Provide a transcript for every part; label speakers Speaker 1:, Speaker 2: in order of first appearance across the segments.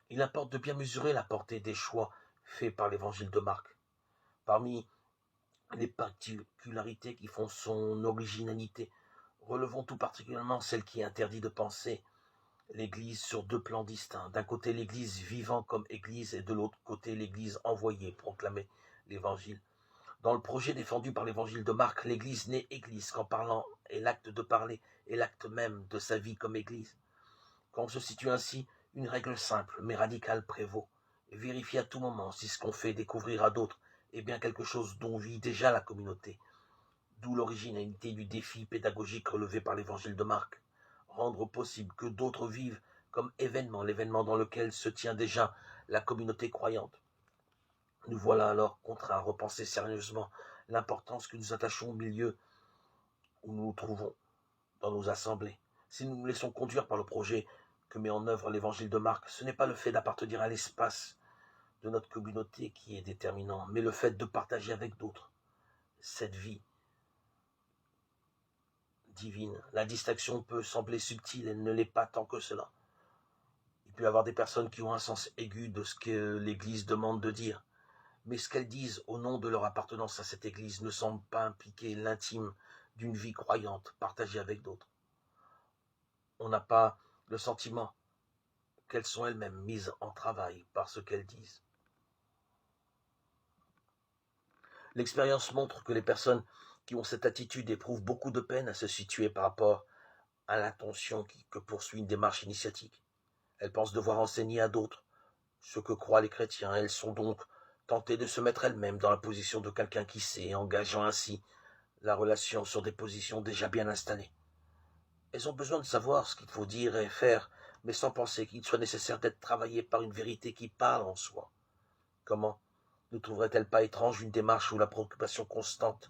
Speaker 1: Il importe de bien mesurer la portée des choix faits par l'évangile de Marc. Parmi les particularités qui font son originalité, relevons tout particulièrement celle qui interdit de penser l'Église sur deux plans distincts. D'un côté, l'Église vivant comme Église et de l'autre côté, l'Église envoyée proclamer l'Évangile. Dans le projet défendu par l'Évangile de Marc, l'Église n'est Église qu'en parlant, et l'acte de parler est l'acte même de sa vie comme Église. Quand on se situe ainsi, une règle simple mais radicale prévaut. Vérifier à tout moment si ce qu'on fait découvrir à d'autres est bien quelque chose dont vit déjà la communauté. D'où l'originalité du défi pédagogique relevé par l'Évangile de Marc. Rendre possible que d'autres vivent comme événement, l'événement dans lequel se tient déjà la communauté croyante. Nous voilà alors contraints à repenser sérieusement l'importance que nous attachons au milieu où nous nous trouvons, dans nos assemblées. Si nous nous laissons conduire par le projet que met en œuvre l'évangile de Marc, ce n'est pas le fait d'appartenir à l'espace de notre communauté qui est déterminant, mais le fait de partager avec d'autres cette vie divine. La distinction peut sembler subtile, elle ne l'est pas tant que cela. Il peut y avoir des personnes qui ont un sens aigu de ce que l'Église demande de dire, mais ce qu'elles disent au nom de leur appartenance à cette Église ne semble pas impliquer l'intime d'une vie croyante partagée avec d'autres. On n'a pas le sentiment qu'elles sont elles-mêmes mises en travail par ce qu'elles disent. L'expérience montre que les personnes qui ont cette attitude éprouvent beaucoup de peine à se situer par rapport à l'intention que poursuit une démarche initiatique. Elles pensent devoir enseigner à d'autres ce que croient les chrétiens. Elles sont donc tentées de se mettre elles-mêmes dans la position de quelqu'un qui sait, engageant ainsi la relation sur des positions déjà bien installées. Elles ont besoin de savoir ce qu'il faut dire et faire, mais sans penser qu'il soit nécessaire d'être travaillé par une vérité qui parle en soi. Comment ne trouverait-elle pas étrange une démarche où la préoccupation constante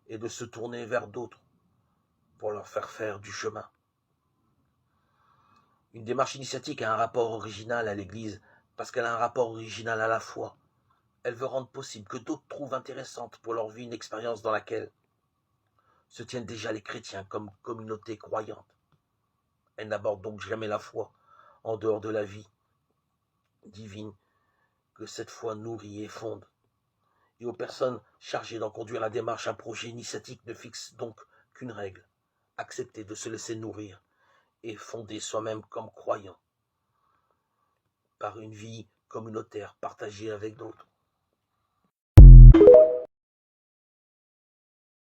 Speaker 1: est de se tourner vers d'autres pour leur faire du chemin? Une démarche initiatique a un rapport original à l'Église parce qu'elle a un rapport original à la foi. Elle veut rendre possible que d'autres trouvent intéressante pour leur vie une expérience dans laquelle se tiennent déjà les chrétiens comme communauté croyante. Elle n'aborde donc jamais la foi en dehors de la vie divine que cette foi nourrit et fonde. Et aux personnes chargées d'en conduire la démarche, un projet initiatique ne fixe donc qu'une règle: accepter de se laisser nourrir et fonder soi-même comme croyant par une vie communautaire partagée avec d'autres.